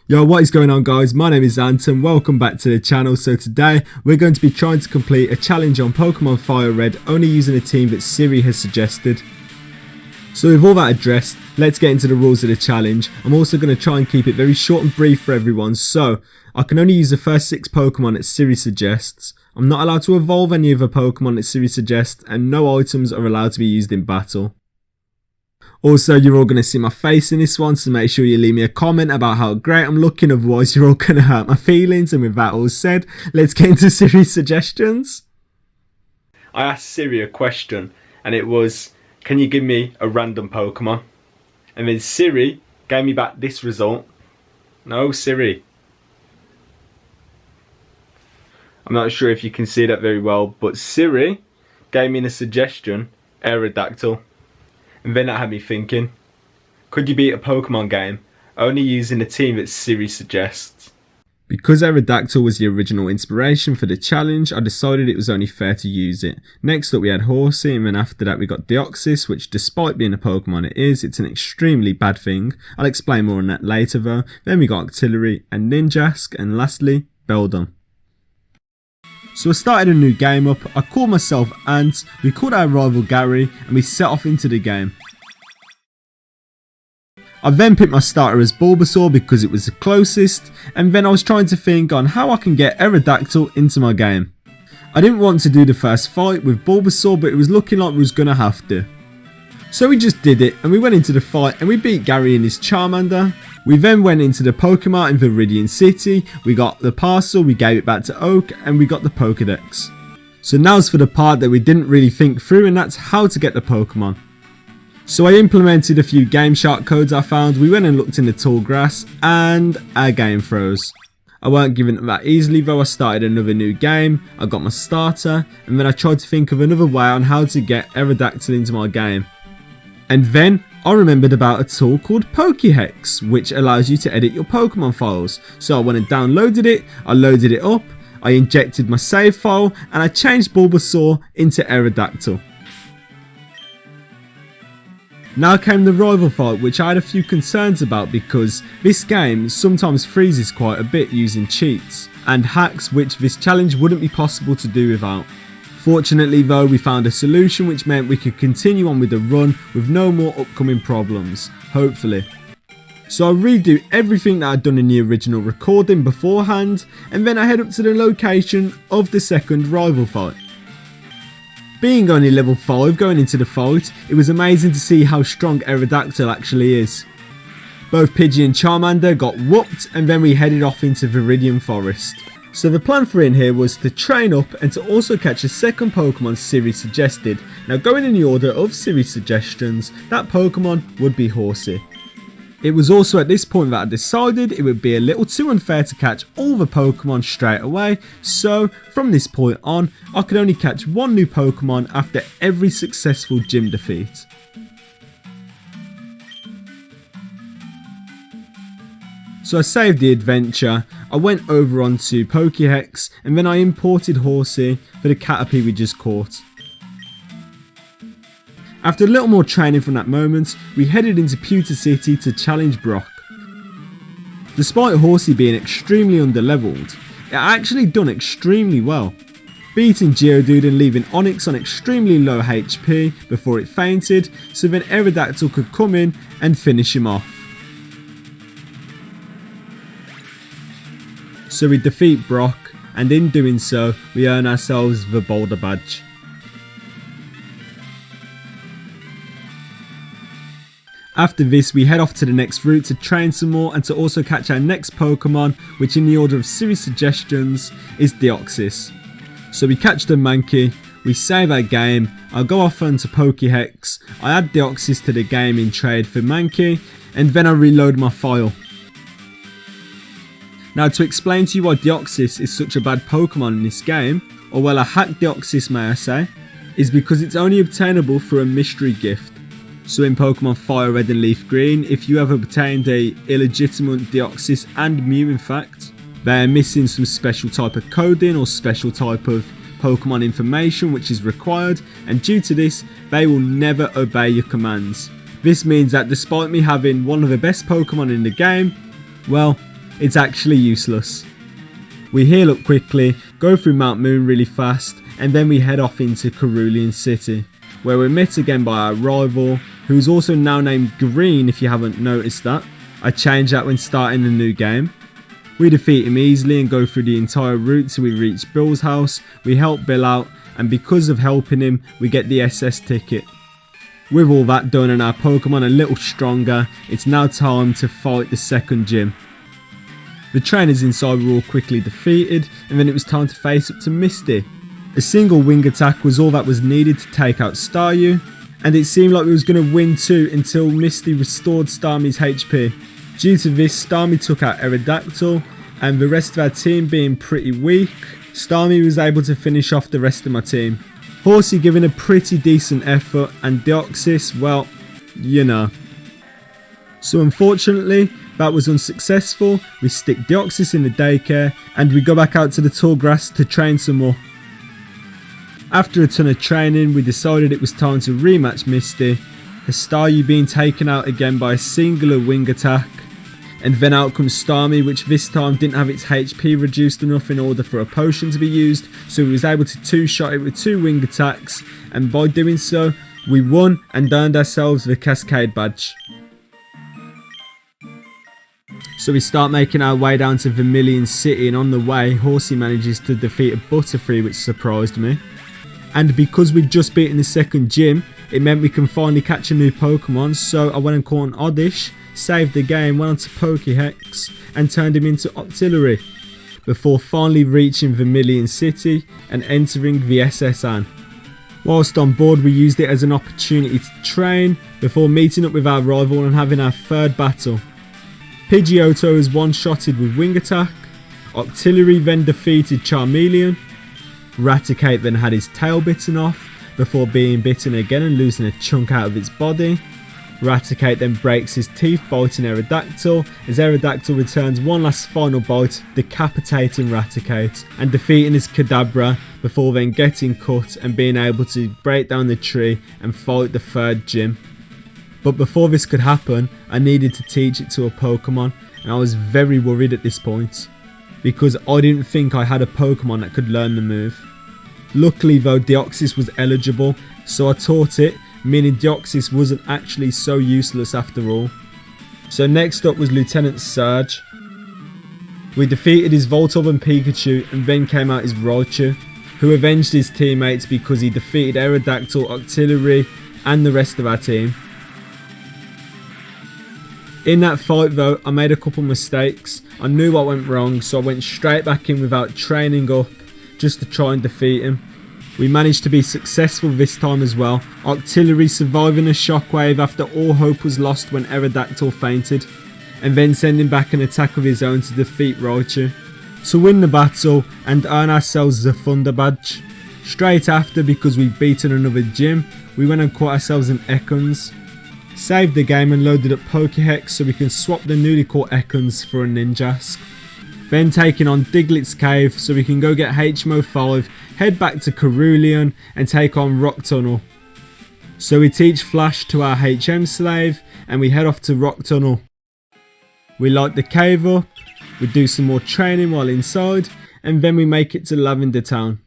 Yo, what is going on guys? My name is Ant and welcome back to the channel. So today we're going to be trying to complete a challenge on Pokemon Fire Red only using a team that Siri has suggested. So with all that addressed, let's get into the rules of the challenge. I'm also going to try and keep it very short and brief for everyone. So I can only use the first 6 Pokemon that Siri suggests. I'm not allowed to evolve any of the Pokemon that Siri suggests, and no items are allowed to be used in battle. Also, you're all going to see my face in this one, so make sure you leave me a comment about how great I'm looking, otherwise you're all going to hurt my feelings. And with that all said, let's get into Siri's suggestions. I asked Siri a question and it was, can you give me a random Pokemon? And then Siri gave me back this result. No, Siri. I'm not sure if you can see that very well, but Siri gave me a suggestion, Aerodactyl. And then that had me thinking, could you beat a Pokemon game only using a team that Siri suggests? Because Aerodactyl was the original inspiration for the challenge, I decided it was only fair to use it. Next up we had Horsey, and then after that we got Deoxys, which despite being a Pokemon it's an extremely bad thing. I'll explain more on that later though. Then we got Octillery and Ninjask, and lastly, Beldum. So I started a new game up, I called myself Ant, we called our rival Gary, and we set off into the game. I then picked my starter as Bulbasaur because it was the closest, and then I was trying to think on how I can get Aerodactyl into my game. I didn't want to do the first fight with Bulbasaur, but it was looking like we was going to have to. So we just did it, and we went into the fight and we beat Gary and his Charmander. We then went into the Pokemart in Viridian City, we got the parcel, we gave it back to Oak, and we got the Pokedex. So now's for the part that we didn't really think through, and that's how to get the Pokemon. So I implemented a few GameShark codes I found, we went and looked in the tall grass, and our game froze. I weren't giving up that easily though. I started another new game, I got my starter, and then I tried to think of another way on how to get Aerodactyl into my game. And then I remembered about a tool called PKHeX, which allows you to edit your Pokemon files. So I went and downloaded it, I loaded it up, I injected my save file, and I changed Bulbasaur into Aerodactyl. Now came the rival fight, which I had a few concerns about because this game sometimes freezes quite a bit using cheats and hacks, which this challenge wouldn't be possible to do without. Fortunately though, we found a solution which meant we could continue on with the run with no more upcoming problems, hopefully. So I redo everything that I'd done in the original recording beforehand, and then I head up to the location of the second rival fight. Being only level 5 going into the fight, it was amazing to see how strong Aerodactyl actually is. Both Pidgey and Charmander got whooped, and then we headed off into Viridian Forest. So the plan for in here was to train up and to also catch a second Pokemon Siri suggested. Now going in the order of Siri suggestions, that Pokemon would be Horsey. It was also at this point that I decided it would be a little too unfair to catch all the Pokemon straight away, so from this point on I could only catch one new Pokemon after every successful gym defeat. So I saved the adventure, I went over onto PokeHex, and then I imported Horsey for the Caterpie we just caught. After a little more training from that moment, we headed into Pewter City to challenge Brock. Despite Horsey being extremely underleveled, it actually done extremely well, beating Geodude and leaving Onix on extremely low HP before it fainted, so then Aerodactyl could come in and finish him off. So we defeat Brock, and in doing so, we earn ourselves the Boulder Badge. After this, we head off to the next route to train some more and to also catch our next Pokemon, which in the order of Siri suggestions is Deoxys. So we catch the Mankey, we save our game, I go off onto PokeHex, I add Deoxys to the game in trade for Mankey, and then I reload my file. Now to explain to you why Deoxys is such a bad Pokemon in this game, or well a hacked Deoxys may I say, is because it's only obtainable through a mystery gift. So in Pokemon Fire Red and Leaf Green, if you have obtained a illegitimate Deoxys and Mew in fact, they are missing some special type of coding or special type of Pokemon information which is required, and due to this, they will never obey your commands. This means that despite me having one of the best Pokemon in the game, well, it's actually useless. We heal up quickly, go through Mount Moon really fast, and then we head off into Cerulean City, where we're met again by our rival, who's also now named Green if you haven't noticed that. I changed that when starting the new game. We defeat him easily and go through the entire route till we reach Bill's house. We help Bill out, and because of helping him, we get the SS ticket. With all that done and our Pokemon a little stronger, it's now time to fight the second gym. The trainers inside were all quickly defeated, and then it was time to face up to Misty. A single wing attack was all that was needed to take out Staryu, and it seemed like we was going to win too until Misty restored Starmie's HP. Due to this, Starmie took out Aerodactyl, and the rest of our team being pretty weak, Starmie was able to finish off the rest of my team. Horsey giving a pretty decent effort, and Deoxys, well, you know. So unfortunately, that was unsuccessful. We stick Deoxys in the daycare, and we go back out to the tall grass to train some more. After a ton of training, we decided it was time to rematch Misty, her Staryu being taken out again by a singular wing attack. And then out comes Starmie, which this time didn't have its HP reduced enough in order for a potion to be used, so we was able to two-shot it with 2 wing attacks, and by doing so, we won and earned ourselves the Cascade badge. So we start making our way down to Vermilion City, and on the way, Horsey manages to defeat a Butterfree, which surprised me. And because we'd just beaten the second gym, it meant we can finally catch a new Pokemon, so I went and caught an Oddish, saved the game, went on to PokeHex, and turned him into Octillery, before finally reaching Vermilion City and entering the SSN. Whilst on board, we used it as an opportunity to train, before meeting up with our rival and having our third battle. Pidgeotto is one-shotted with Wing Attack, Octillery then defeated Charmeleon, Raticate then had his tail bitten off, before being bitten again and losing a chunk out of its body. Raticate then breaks his teeth biting Aerodactyl, as Aerodactyl returns one last final bite, decapitating Raticate and defeating his Kadabra, before then getting cut and being able to break down the tree and fight the third gym. But before this could happen, I needed to teach it to a Pokemon, and I was very worried at this point, because I didn't think I had a Pokemon that could learn the move. Luckily though, Deoxys was eligible, so I taught it, meaning Deoxys wasn't actually so useless after all. So next up was Lieutenant Surge. We defeated his Voltorb and Pikachu, and then came out his Raichu, who avenged his teammates because he defeated Aerodactyl, Octillery, and the rest of our team. In that fight though, I made a couple mistakes. I knew what went wrong, so I went straight back in without training up, just to try and defeat him. We managed to be successful this time as well, Octillery surviving a shockwave after all hope was lost when Aerodactyl fainted, and then sending back an attack of his own to defeat Raichu, to win the battle and earn ourselves the Thunder badge. Straight after, because we'd beaten another gym, we went and caught ourselves an Ekans, saved the game and loaded up PokeHex so we can swap the newly caught Ekans for a Ninjask. Then taking on Diglett's Cave so we can go get HMO 5, head back to Cerulean and take on Rock Tunnel. So we teach Flash to our HM slave and we head off to Rock Tunnel. We light the cave up, we do some more training while inside, and then we make it to Lavender Town.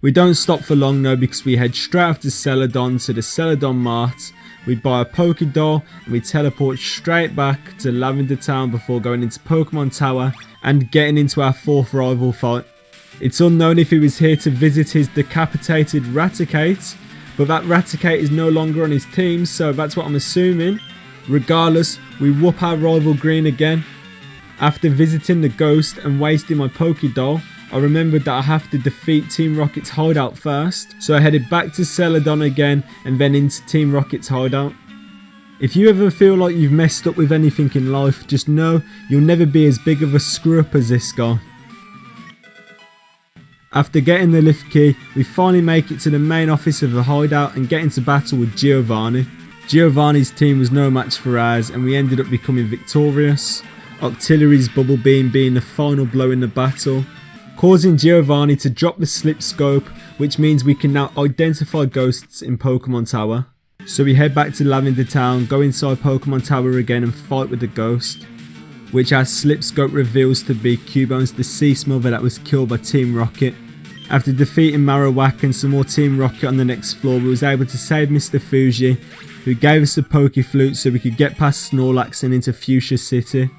We don't stop for long though, because we head straight after CELADON to the CELADON Mart. We buy a Pokédoll and we teleport straight back to Lavender Town before going into Pokemon Tower and getting into our fourth rival fight. It's unknown if he was here to visit his decapitated Raticate, but that Raticate is no longer on his team, so that's what I'm assuming. Regardless, we whoop our rival Green again. After visiting the ghost and wasting my Pokédoll, I remembered that I have to defeat Team Rocket's hideout first, so I headed back to CELADON again and then into Team Rocket's hideout. If you ever feel like you've messed up with anything in life, just know you'll never be as big of a screw up as this guy. After getting the lift key, we finally make it to the main office of the hideout and get into battle with Giovanni. Giovanni's team was no match for ours and we ended up becoming victorious, Octillery's Bubble Beam being the final blow in the battle, causing Giovanni to drop the slip scope, which means we can now identify ghosts in Pokemon Tower. So we head back to Lavender Town, go inside Pokemon Tower again and fight with the ghost. which our slipscope reveals to be Cubone's the sea smother that was killed by Team Rocket. After defeating Marowak and some more Team Rocket on the next floor, we was able to save Mr. Fuji, who gave us a Pokeflute so we could get past Snorlax and into Fuchsia City.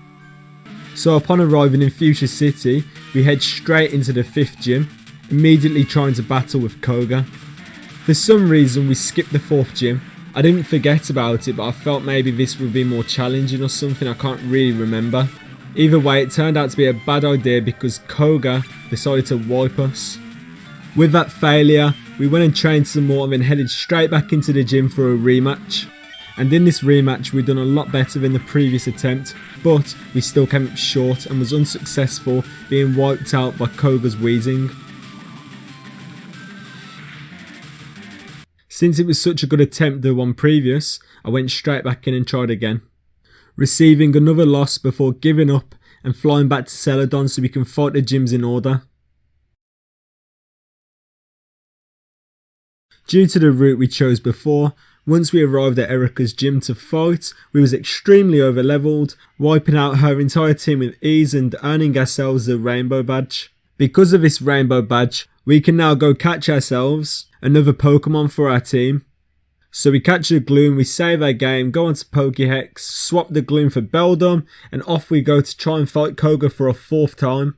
So upon arriving in Fuchsia City, we head straight into the 5th gym, immediately trying to battle with Koga. For some reason we skipped the 4th gym. I didn't forget about it, but I felt maybe this would be more challenging or something, I can't really remember. Either way, it turned out to be a bad idea because Koga decided to wipe us. With that failure, we went and trained some more and then headed straight back into the gym for a rematch. And in this rematch we'd done a lot better than the previous attempt, but we still came up short and was unsuccessful, being wiped out by Koga's wheezing. Since it was such a good attempt the one previous, I went straight back in and tried again, receiving another loss before giving up and flying back to CELADON so we can fight the gyms in order. Due to the route we chose before, once we arrived at Erika's gym to fight, we was extremely overleveled, wiping out her entire team with ease and earning ourselves a rainbow badge. Because of this rainbow badge, we can now go catch ourselves another Pokemon for our team. So we catch the Gloom, we save our game, go on to PokeHex, swap the Gloom for Beldum, and off we go to try and fight Koga for a 4th time.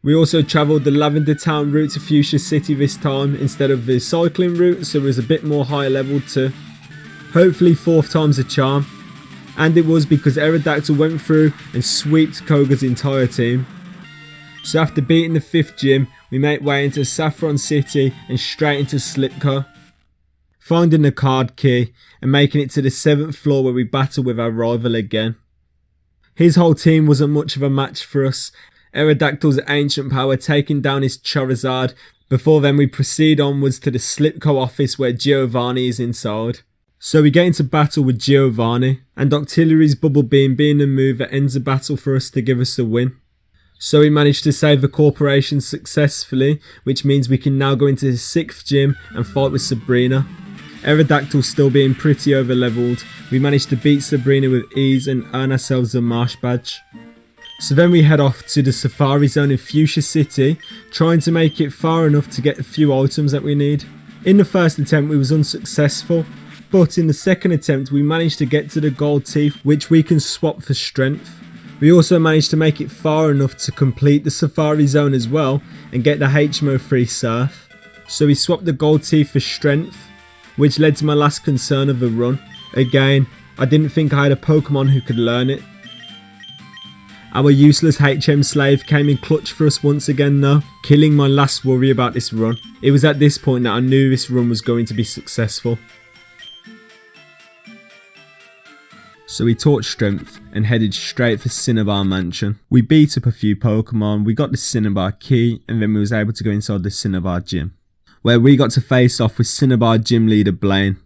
We also travelled the Lavender Town route to Fuchsia City this time instead of the cycling route, so it was a bit more higher level too. Hopefully 4th time's a charm. And it was, because Aerodactyl went through and sweeped Koga's entire team. So after beating the 5th gym, we make way into Saffron City and straight into Slipco, finding the card key and making it to the 7th floor where we battle with our rival again. His whole team wasn't much of a match for us. Aerodactyl's ancient power taking down his Charizard. Before then we proceed onwards to the Slipco office where Giovanni is inside. So we get into battle with Giovanni, and Octillery's Bubble Beam being the move that ends the battle for us to give us the win. So we managed to save the corporation successfully, which means we can now go into the 6th gym and fight with Sabrina. Aerodactyl still being pretty overleveled, we managed to beat Sabrina with ease and earn ourselves a Marsh badge. So then we head off to the Safari Zone in Fuchsia City, trying to make it far enough to get a few items that we need. In the first attempt we was unsuccessful, but in the second attempt we managed to get to the gold teeth, which we can swap for strength. We also managed to make it far enough to complete the Safari Zone as well and get the HMO free surf. So we swapped the gold teeth for strength, which led to my last concern of the run. Again, I didn't think I had a Pokemon who could learn it. Our useless HM slave came in clutch for us once again though, killing my last worry about this run. It was at this point that I knew this run was going to be successful. So we taught strength and headed straight for CINNABAR Mansion. We beat up a few Pokemon, we got the CINNABAR key, and then we was able to go inside the CINNABAR gym, where we got to face off with CINNABAR gym leader Blaine.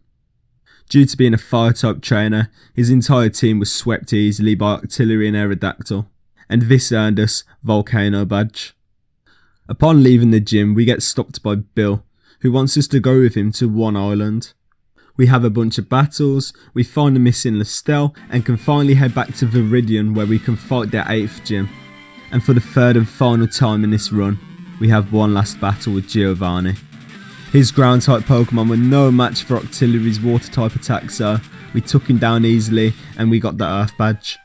Due to being a fire type trainer, his entire team was swept easily by Octillery and Aerodactyl, and this earned us Volcano badge. Upon leaving the gym, we get stopped by Bill, who wants us to go with him to one island. We have a bunch of battles, we find the missing Lestelle, and can finally head back to Viridian where we can fight their 8th gym. And for the 3rd and final time in this run, we have one last battle with Giovanni. His ground type Pokemon were no match for Octillery's water type attack, so we took him down easily and we got the Earth badge.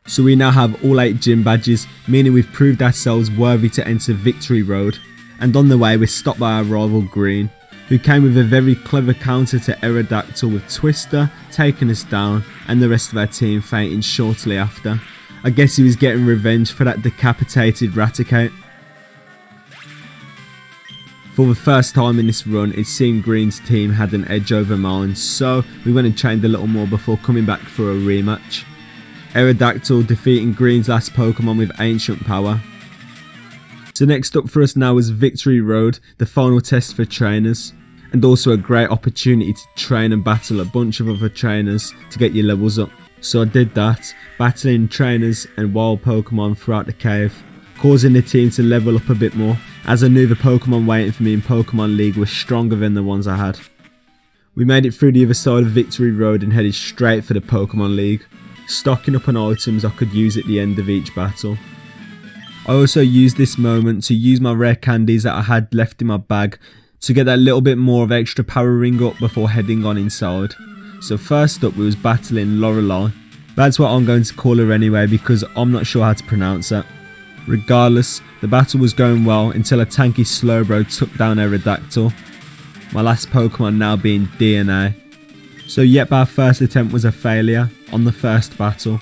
So we now have all 8 gym badges, meaning we've proved ourselves worthy to enter Victory Road. And on the way we're stopped by our rival Green, who came with a very clever counter to Aerodactyl with Twister, taking us down, and the rest of our team fainting shortly after. I guess he was getting revenge for that decapitated Raticate. For the first time in this run, it seemed Green's team had an edge over mine, so we went and trained a little more before coming back for a rematch. Aerodactyl defeating Green's last Pokemon with Ancient Power. So next up for us now is Victory Road, the final test for trainers, and also a great opportunity to train and battle a bunch of other trainers to get your levels up. So I did that, battling trainers and wild Pokemon throughout the cave, causing the team to level up a bit more, as I knew the Pokemon waiting for me in Pokemon League were stronger than the ones I had. We made it through the other side of Victory Road and headed straight for the Pokemon League. stocking up on items I could use at the end of each battle. I also used this moment to use my rare candies that I had left in my bag to get that little bit more of extra power ring up before heading on inside. So first up we was battling Lorelei. That's what I'm going to call her anyway because I'm not sure how to pronounce it. Regardless, the battle was going well until a tanky Slowbro took down Aerodactyl. My last Pokemon now being DNA. So yep, our first attempt was a failure on the first battle.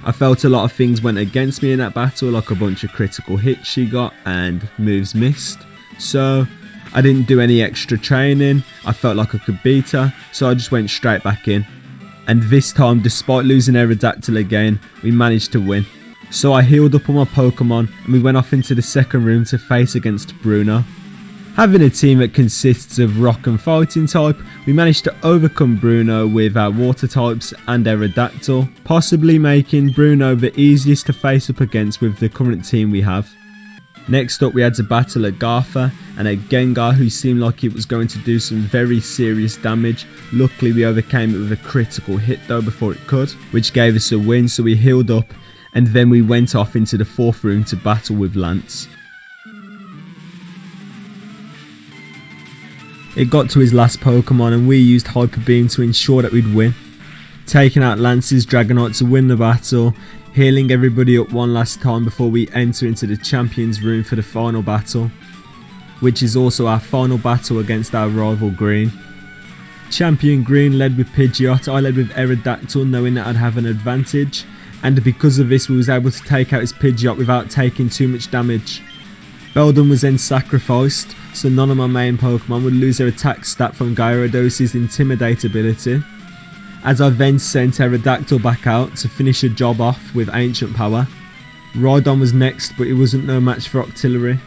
I felt a lot of things went against me in that battle, like a bunch of critical hits she got and moves missed. So I didn't do any extra training, I felt like I could beat her, so I just went straight back in. And this time, despite losing Aerodactyl again, we managed to win. So I healed up on my Pokemon and we went off into the second room to face against Bruno. Having a team that consists of rock and fighting type, we managed to overcome Bruno with our water types and Aerodactyl, possibly making Bruno the easiest to face up against with the current team we have. Next up we had to battle a Garfa and a Gengar who seemed like it was going to do some very serious damage. Luckily we overcame it with a critical hit though before it could, which gave us a win, so we healed up and then we went off into the fourth room to battle with Lance. It got to his last Pokemon and we used Hyper Beam to ensure that we'd win. Taking out Lance's Dragonite to win the battle, healing everybody up one last time before we enter into the Champions room for the final battle, which is also our final battle against our rival Green. Champion Green led with Pidgeot, I led with Aerodactyl knowing that I'd have an advantage, and because of this we was able to take out his Pidgeot without taking too much damage. Beldum was then sacrificed, so none of my main Pokemon would lose their attack stat from Gyarados' Intimidate ability, as I then sent Aerodactyl back out to finish the job off with Ancient Power. Rhydon was next, but it wasn't no match for Octillery.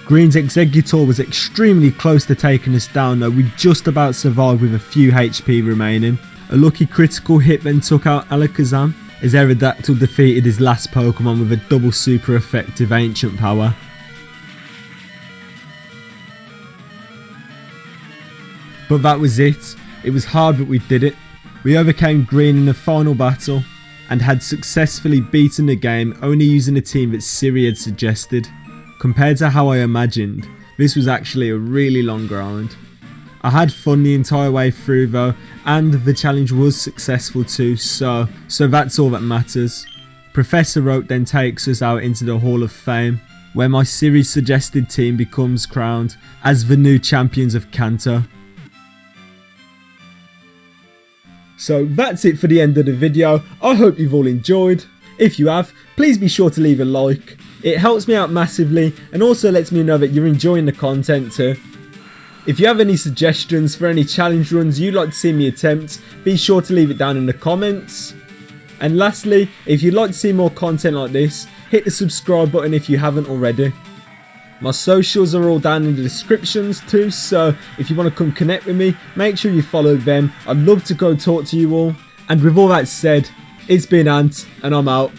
Green's Exeggutor was extremely close to taking us down though, we just about survived with a few HP remaining. A lucky critical hit then took out Alakazam, as Aerodactyl defeated his last Pokemon with a double super effective Ancient Power. But that was it. It was hard but we did it. We overcame Green in the final battle and had successfully beaten the game only using a team that Siri had suggested. Compared to how I imagined, this was actually a really long grind. I had fun the entire way through though, and the challenge was successful too, so that's all that matters. Professor Oak then takes us out into the Hall of Fame, where my Siri suggested team becomes crowned as the new champions of Kanto. So that's it for the end of the video. I hope you've all enjoyed. If you have, please be sure to leave a like. It helps me out massively and also lets me know that you're enjoying the content too. If you have any suggestions for any challenge runs you'd like to see me attempt, be sure to leave it down in the comments. And lastly, if you'd like to see more content like this, hit the subscribe button if you haven't already. My socials are all down in the descriptions too, so if you want to come connect with me, make sure you follow them. I'd love to go talk to you all. And with all that said, it's been Ant, and I'm out.